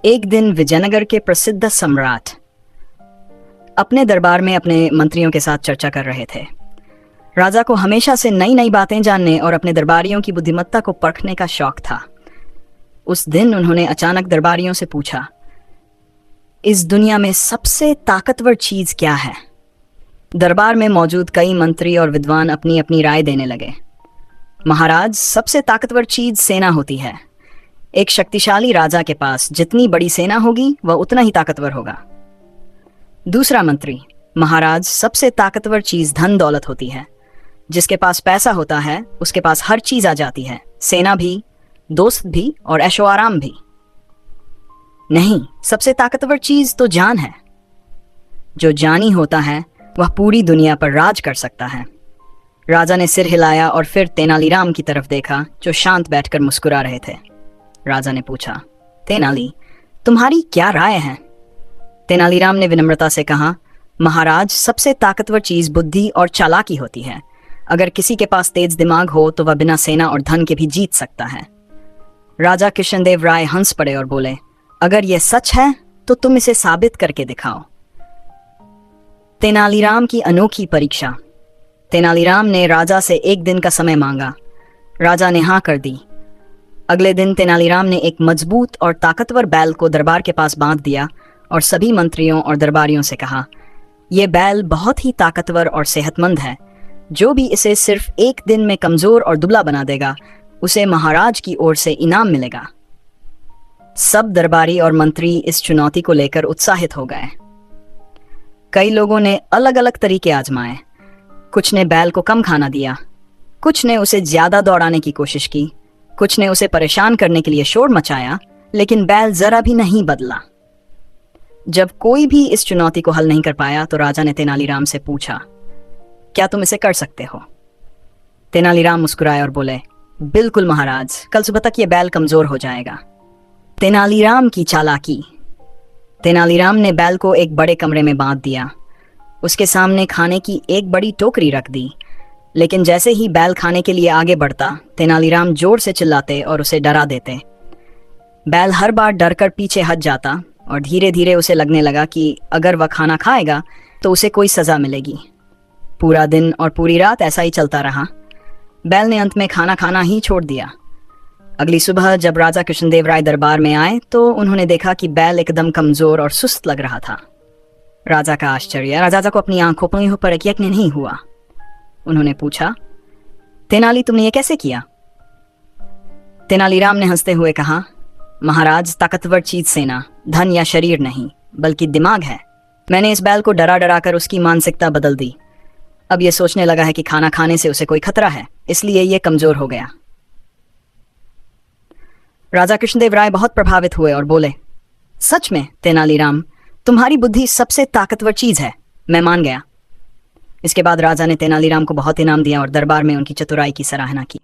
एक दिन विजयनगर के प्रसिद्ध सम्राट अपने दरबार में अपने मंत्रियों के साथ चर्चा कर रहे थे। राजा को हमेशा से नई नई बातें जानने और अपने दरबारियों की बुद्धिमत्ता को परखने का शौक था। उस दिन उन्होंने अचानक दरबारियों से पूछा, इस दुनिया में सबसे ताकतवर चीज क्या है? दरबार में मौजूद कई मंत्री और विद्वान अपनी अपनी राय देने लगे। महाराज, सबसे ताकतवर चीज सेना होती है। एक शक्तिशाली राजा के पास जितनी बड़ी सेना होगी वह उतना ही ताकतवर होगा। दूसरा मंत्री, महाराज, सबसे ताकतवर चीज धन दौलत होती है। जिसके पास पैसा होता है उसके पास हर चीज आ जाती है, सेना भी, दोस्त भी और ऐशो आराम भी। नहीं, सबसे ताकतवर चीज तो जान है। जो जानी होता है वह पूरी दुनिया पर राज कर सकता है। राजा ने सिर हिलाया और फिर तेनालीराम की तरफ देखा, जो शांत बैठकर मुस्कुरा रहे थे। राजा ने पूछा, तेनाली, तुम्हारी क्या राय है? तेनालीराम ने विनम्रता से कहा, महाराज, सबसे ताकतवर चीज बुद्धि और चालाकी होती है। अगर किसी के पास तेज दिमाग हो तो वह बिना सेना और धन के भी जीत सकता है। राजा कृष्णदेव राय हंस पड़े और बोले, अगर यह सच है तो तुम इसे साबित करके दिखाओ। तेनालीराम की अनोखी परीक्षा। तेनालीराम ने राजा से एक दिन का समय मांगा। राजा ने हाँ कर दी। अगले दिन तेनालीराम ने एक मजबूत और ताकतवर बैल को दरबार के पास बांध दिया और सभी मंत्रियों और दरबारियों से कहा, यह बैल बहुत ही ताकतवर और सेहतमंद है। जो भी इसे सिर्फ एक दिन में कमजोर और दुबला बना देगा उसे महाराज की ओर से इनाम मिलेगा। सब दरबारी और मंत्री इस चुनौती को लेकर उत्साहित हो गए। कई लोगों ने अलग अलग तरीके आजमाए। कुछ ने बैल को कम खाना दिया, कुछ ने उसे ज्यादा दौड़ाने की कोशिश की, कुछ ने उसे परेशान करने के लिए शोर मचाया, लेकिन बैल जरा भी नहीं बदला। जब कोई भी इस चुनौती को हल नहीं कर पाया तो राजा ने तेनालीराम से पूछा, क्या तुम इसे कर सकते हो? तेनालीराम मुस्कुराए और बोले, बिल्कुल महाराज, कल सुबह तक यह बैल कमजोर हो जाएगा। तेनालीराम की चालाकी। तेनालीराम ने बैल को एक बड़े कमरे में बांध दिया। उसके सामने खाने की एक बड़ी टोकरी रख दी, लेकिन जैसे ही बैल खाने के लिए आगे बढ़ता तेनालीराम जोर से चिल्लाते और उसे डरा देते। बैल हर बार डरकर पीछे हट जाता और धीरे धीरे उसे लगने लगा कि अगर वह खाना खाएगा तो उसे कोई सजा मिलेगी। पूरा दिन और पूरी रात ऐसा ही चलता रहा। बैल ने अंत में खाना खाना ही छोड़ दिया। अगली सुबह जब राजा कृष्णदेव राय दरबार में आए तो उन्होंने देखा कि बैल एकदम कमजोर और सुस्त लग रहा था। राजा का आश्चर्य। राजा को अपनी आंखों पर यकीन नहीं हुआ। उन्होंने पूछा, तेनाली, तुमने ये कैसे किया? तेनालीराम ने हंसते हुए कहा, महाराज, ताकतवर चीज सेना, धन या शरीर नहीं बल्कि दिमाग है। मैंने इस बैल को डरा डरा कर उसकी मानसिकता बदल दी। अब यह सोचने लगा है कि खाना खाने से उसे कोई खतरा है, इसलिए यह कमजोर हो गया। राजा कृष्णदेव राय बहुत प्रभावित हुए और बोले, सच में तेनालीराम, तुम्हारी बुद्धि सबसे ताकतवर चीज है। मैं मान गया। इसके बाद राजा ने तेनालीराम को बहुत इनाम दिया और दरबार में उनकी चतुराई की सराहना की।